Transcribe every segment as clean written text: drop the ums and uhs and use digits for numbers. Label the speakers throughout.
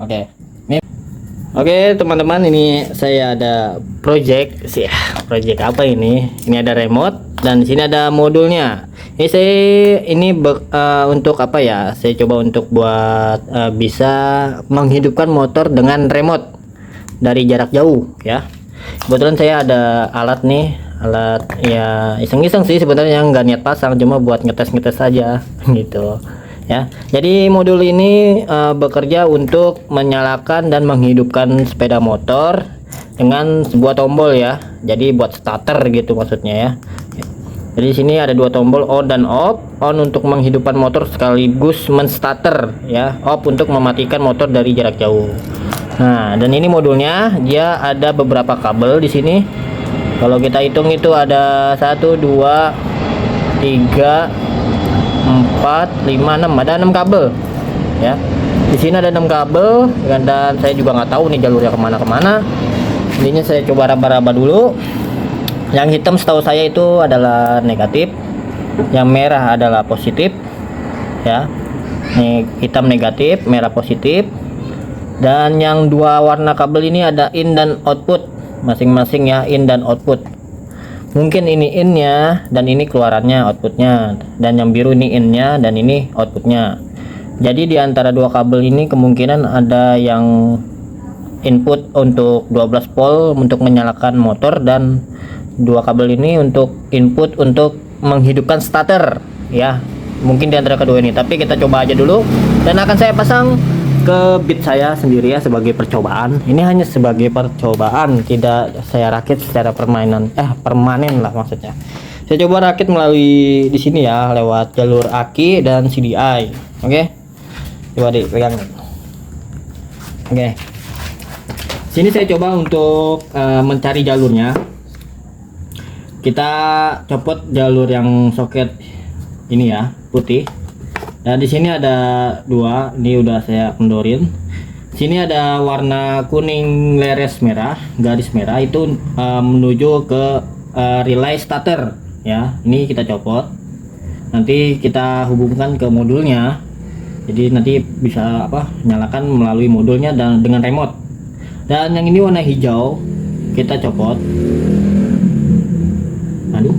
Speaker 1: Oke. Oke teman-teman, ini saya ada project sih. Project apa ini? Ini ada remote dan di sini ada modulnya. Ini untuk apa ya? Saya coba untuk buat bisa menghidupkan motor dengan remote dari jarak jauh ya. Kebetulan saya ada alat nih, alat ya iseng-iseng sih sebenarnya, nggak niat pasang, cuma buat ngetes-ngetes saja gitu. Ya, jadi modul ini bekerja untuk menyalakan dan menghidupkan sepeda motor dengan sebuah tombol ya. Jadi buat starter gitu maksudnya ya. Jadi di sini ada dua tombol, on dan off. On untuk menghidupkan motor sekaligus menstarter ya. Off untuk mematikan motor dari jarak jauh. Nah, dan ini modulnya, dia ada beberapa kabel di sini. Kalau kita hitung itu ada 1 2 3 4 5 6, ada 6 kabel ya. Di sini ada 6 kabel dan saya juga nggak tahu nih jalurnya kemana-kemana. Intinya saya coba raba-raba dulu. Yang hitam setahu saya itu adalah negatif, yang merah adalah positif ya. Ini hitam negatif, merah positif. Dan yang dua warna kabel ini ada in dan output masing-masing ya, in dan output. Mungkin ini innya dan ini keluarannya, outputnya, dan yang biru ini innya dan ini outputnya. Jadi di antara dua kabel ini kemungkinan ada yang input untuk 12 volt untuk menyalakan motor, dan dua kabel ini untuk input untuk menghidupkan starter ya. Mungkin di antara kedua ini, tapi kita coba aja dulu dan akan saya pasang ke bit saya sendiri ya, sebagai percobaan. Ini hanya sebagai percobaan, tidak saya rakit secara permanen lah maksudnya. Saya coba rakit melalui di sini ya, lewat jalur aki dan CDI. Oke. Coba dipegang. Oke. Sini saya coba untuk mencari jalurnya. Kita copot jalur yang soket ini ya, putih. Nah di sini ada dua, ini udah saya kendorin. Sini ada warna kuning leres merah, garis merah itu menuju ke relay starter ya. Ini kita copot, nanti kita hubungkan ke modulnya. Jadi nanti bisa nyalakan melalui modulnya dan dengan remote. Dan yang ini warna hijau kita copot. Aduh,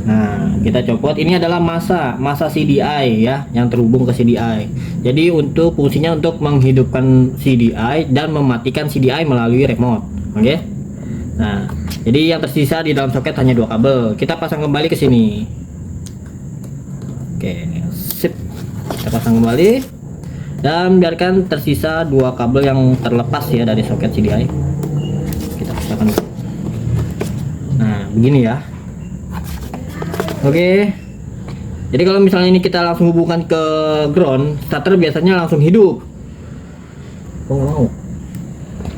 Speaker 1: nah kita copot. Ini adalah masa CDI ya, yang terhubung ke CDI. Jadi untuk fungsinya untuk menghidupkan CDI dan mematikan CDI melalui remote. Oke. Nah jadi yang tersisa di dalam soket hanya dua kabel. Kita pasang kembali ke sini. Oke, sip. Kita pasang kembali dan biarkan tersisa dua kabel yang terlepas ya dari soket CDI. Kita pasangkan. Nah begini ya. Oke. Jadi kalau misalnya ini kita langsung hubungkan ke ground, starter biasanya langsung hidup. Oh,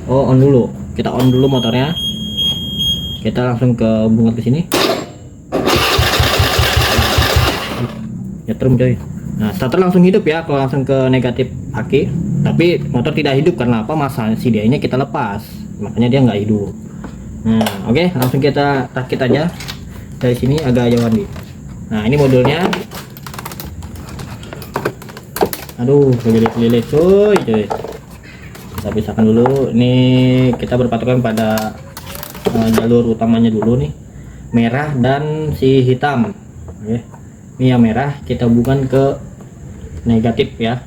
Speaker 1: on dulu. Kita on dulu motornya. Kita langsung ke hubungan ke sini. Ya trum coy. Nah, starter langsung hidup ya kalau langsung ke negatif aki. Tapi motor tidak hidup karena apa? Masa CDI-nya kita lepas. Makanya dia nggak hidup. Nah, oke, langsung kita rakit aja. Dari sini agak jauhan nih. Nah ini modulnya. Aduh kelilit-kelilit cuy. Kita pisahkan dulu. Ini kita berpatokan pada jalur utamanya dulu nih, merah dan si hitam. Oke. Ini yang merah kita hubungkan ke negatif ya.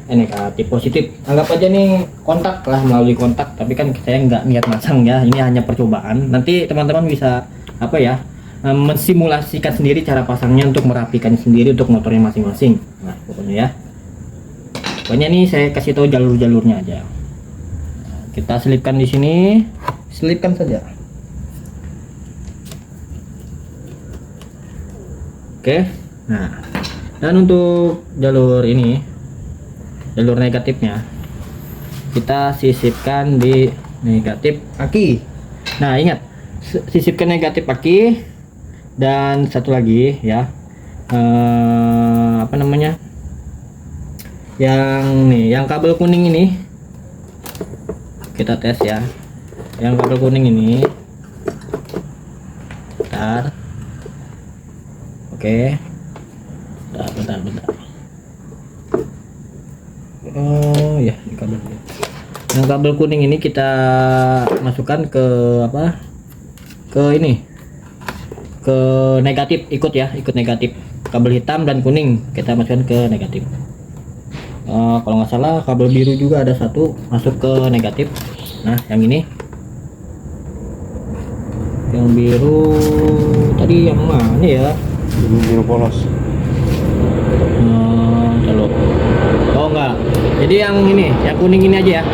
Speaker 1: Negatif positif. Anggap aja nih kontak lah, melalui kontak. Tapi kan saya nggak niat masang ya. Ini hanya percobaan. Nanti teman-teman bisa mensimulasikan sendiri cara pasangnya untuk merapikan sendiri untuk motornya masing-masing. Nah pokoknya ini saya kasih tahu jalur-jalurnya aja. Kita selipkan di sini, selipkan saja. Oke. Nah dan untuk jalur ini, jalur negatifnya kita sisipkan di negatif aki. Nah ingat, sisipkan negatif aki. Dan satu lagi ya, yang kabel kuning ini kita tes ya. Yang kabel kuning ini, bentar. Oke, bentar. Oh ya, ya, ini kabel biru. Yang kabel kuning ini kita masukkan ke apa? Ke ini, ke negatif, ikut ya, ikut negatif. Kabel hitam dan kuning kita masukkan ke negatif. Kalau nggak salah kabel biru juga ada satu masuk ke negatif. Nah, yang ini, yang biru tadi yang mana ya?
Speaker 2: Biru polos.
Speaker 1: Oh enggak, jadi yang ini, yang kuning ini aja ya.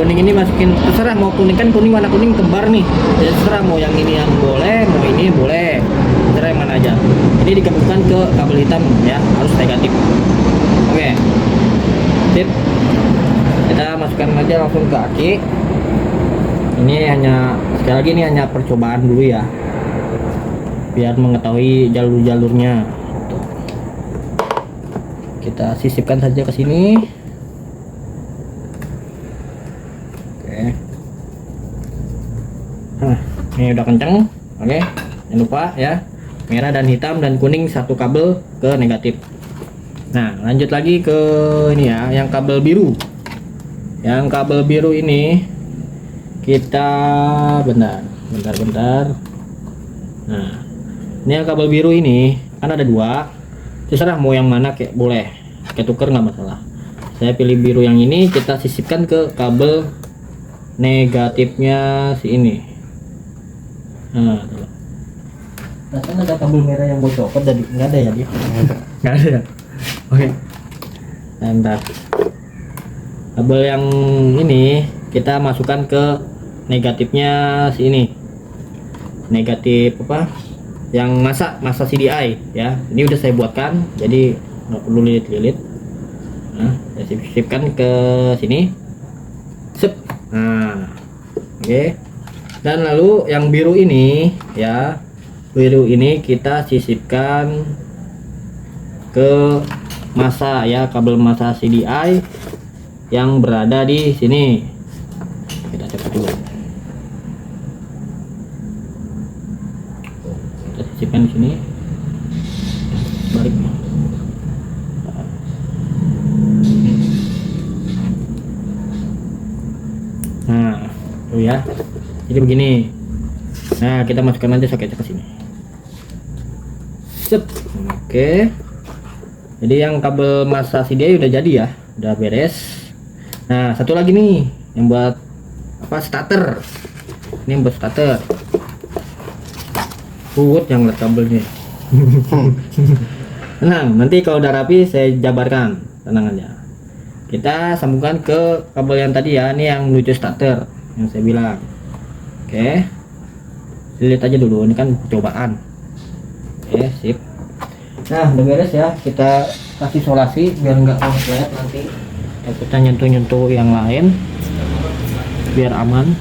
Speaker 1: Kuning ini masukin, terserah mau kuning, kan kuning warna kuning kembar nih, jadi terserah mau yang ini yang boleh, mau ini boleh, terserah yang mana aja. Ini digabungkan ke kabel hitam ya, harus negatif. Oke, sip. Kita masukkan aja langsung ke aki. Ini hanya, sekali lagi ini hanya percobaan dulu ya, biar mengetahui jalur-jalurnya. Kita sisipkan saja ke sini. Oke. Nah, ini udah kenceng. Oke, jangan lupa ya, merah dan hitam dan kuning satu kabel ke negatif. Nah, lanjut lagi ke ini ya, yang kabel biru. Yang kabel biru ini kita bentar. Nah, ini yang kabel biru ini kan ada dua, terserah mau yang mana kayak boleh, kayak tuker nggak masalah. Saya pilih biru yang ini, kita sisipkan ke kabel negatifnya si ini. Nah, rasanya ada kabel merah yang gue copot jadi nggak ada ya dia? Nggak ada ya? Oke, bentar. Kabel yang ini kita masukkan ke negatifnya si ini, negatif apa yang masa CDI ya. Ini udah saya buatkan, jadi nggak perlu lilit-lilit. Nah, saya sisipkan ke sini. Sep. Nah, oke. Dan lalu yang biru ini ya, biru ini kita sisipkan ke masa ya, kabel masa CDI yang berada di sini. Kita coba dulu. Kita sisipkan di sini. Balik. Nah, tuh ya. Jadi begini. Nah, kita masukkan aja soketnya ke sini. Sep. Oke. Jadi yang kabel masa CDI udah jadi ya, udah beres. Nah, satu lagi nih yang buat apa, starter. Ini buat starter. Yang lihat kabelnya. Tenang, nanti kalau udah rapi saya jabarkan, tenang aja. Kita sambungkan ke kabel yang tadi ya, ini yang menuju starter yang saya bilang. Oke, lihat aja dulu, ini kan percobaan. Oke, sip. Nah, udah beres ya, kita kasih isolasi biar nggak konslet nanti. Kita nyentuh-nyentuh yang lain biar aman.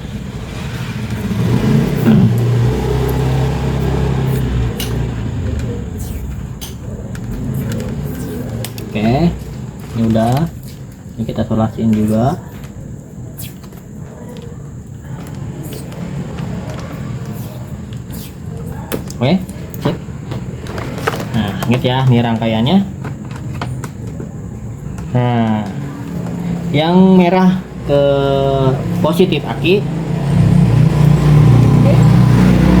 Speaker 1: Oke, ini udah, ini kita isolasiin juga. Oke, sip. Nah, ingat ya, ini rangkaiannya. Nah, yang merah ke positif aki,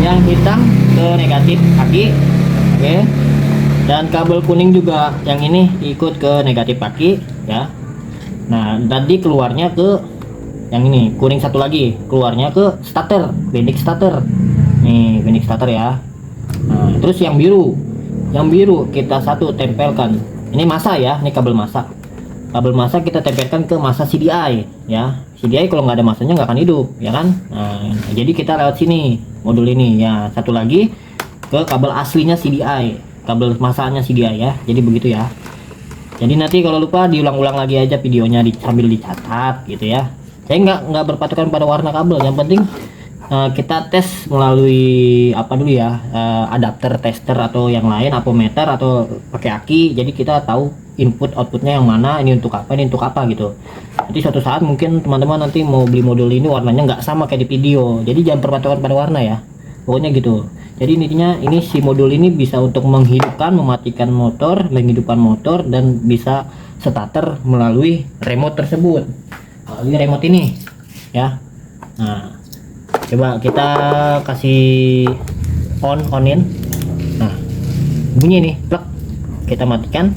Speaker 1: yang hitam ke negatif aki. Oke, dan kabel kuning juga yang ini ikut ke negatif aki ya. Nah, tadi keluarnya ke yang ini, kuning satu lagi keluarnya ke starter, bendik starter. Nih, bendik starter ya. Nah, terus yang biru kita satu tempelkan. Ini masa ya, ini kabel masa. Kabel masa kita tempelkan ke masa CDI ya. CDI kalau nggak ada masanya nggak akan hidup ya kan. Nah, jadi kita lewat sini modul ini ya. Satu lagi ke kabel aslinya CDI, kabel masanya CDI ya. Jadi begitu ya. Jadi nanti kalau lupa diulang-ulang lagi aja videonya sambil dicatat gitu ya. Saya nggak berpatokan pada warna kabel, yang penting kita tes melalui apa dulu ya, adapter, tester atau yang lain, apometer atau pakai aki. Jadi kita tahu input outputnya yang mana, ini untuk apa, ini untuk apa gitu. Jadi suatu saat mungkin teman-teman nanti mau beli modul ini warnanya nggak sama kayak di video, jadi jangan berpatokan pada warna ya, pokoknya gitu. Jadi intinya ini si modul ini bisa untuk menghidupkan, mematikan motor, menghidupkan motor, dan bisa starter melalui remote tersebut, melalui remote ini ya. Nah, coba kita kasih onin. Nah, bunyi nih, plak. Kita matikan,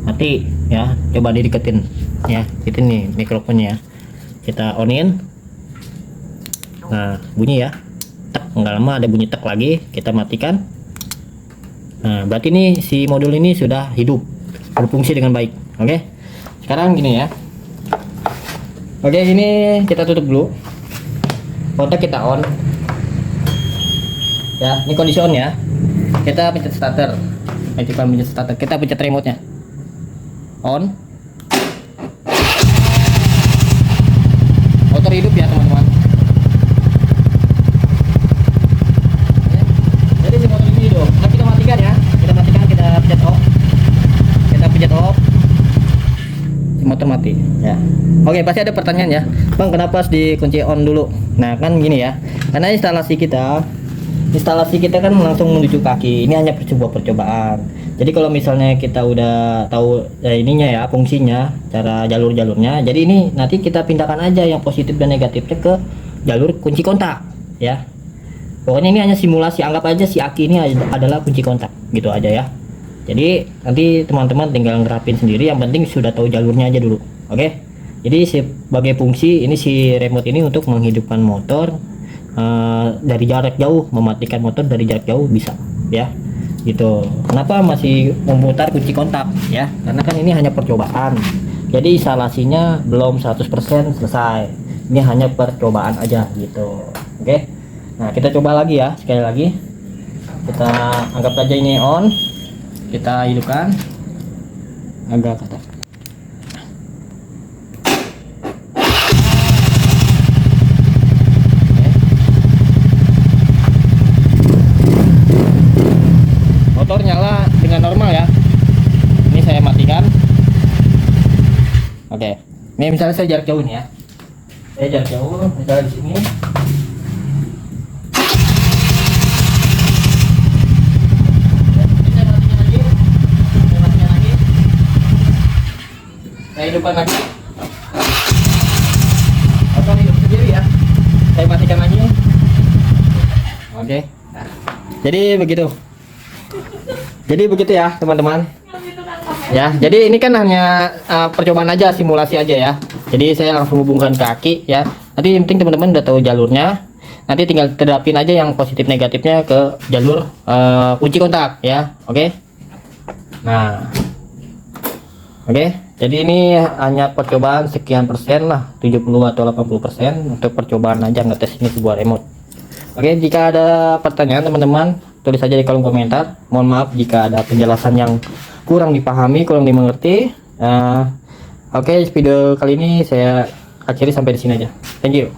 Speaker 1: mati ya. Coba dideketin ya, itu nih mikrofonnya ya. Kita onin. Nah, bunyi ya, tek. Nggak lama ada bunyi tek lagi, kita matikan. Nah, berarti ini si modul ini sudah hidup, berfungsi dengan baik. Oke, sekarang gini ya. Oke, ini kita tutup dulu, kontak kita on ya. Ini kondisi on ya. Kita pencet starter, pencet starter, kita pencet remote nya on. Motor hidup ya teman-teman. Jadi si motor ini hidup. Nah, kita matikan ya, kita matikan, kita pencet off, si motor mati ya. Oke, pasti ada pertanyaan ya, Bang, kenapa harus dikunci on dulu? Nah, kan gini ya, karena instalasi kita kan langsung menuju kaki. Ini hanya sebuah percobaan. Jadi kalau misalnya kita udah tahu ininya ya, fungsinya, cara jalur-jalurnya, jadi ini nanti kita pindahkan aja yang positif dan negatifnya ke jalur kunci kontak ya. Pokoknya ini hanya simulasi, anggap aja si aki ini adalah kunci kontak gitu aja ya. Jadi nanti teman-teman tinggal ngerapin sendiri, yang penting sudah tahu jalurnya aja dulu. Oke. Jadi sebagai fungsi ini si remote ini untuk menghidupkan motor dari jarak jauh, mematikan motor dari jarak jauh bisa ya. Gitu. Kenapa masih memutar kunci kontak ya? Karena kan ini hanya percobaan. Jadi instalasinya belum 100% selesai. Ini hanya percobaan aja gitu. Oke. Nah, kita coba lagi ya, sekali lagi. Kita anggap aja ini on. Kita hidupkan agak ke atas. Motor nyala dengan normal ya. Ini saya matikan. Oke. Ini misalnya saya jarak jauh nih ya. Saya jarak jauh, misalnya di sini. Saya hidupkan lagi. Motor hidup sendiri ya. Saya matikan lagi. Oke. Nah, jadi begitu ya teman-teman ya. Jadi ini kan hanya percobaan aja, simulasi aja ya. Jadi saya langsung hubungkan ke aki ya. Nanti yang penting teman-teman udah tahu jalurnya, nanti tinggal terapin aja yang positif negatifnya ke jalur kunci kontak ya. Oke. Nah, oke. Jadi ini hanya percobaan sekian persen lah, 70 atau 80% untuk percobaan aja, ngetes ini sebuah remote. Oke, jika ada pertanyaan teman-teman, tulis saja di kolom komentar. Mohon maaf jika ada penjelasan yang kurang dipahami, kurang dimengerti. Oke, video kali ini saya akhiri sampai di sini aja. Thank you.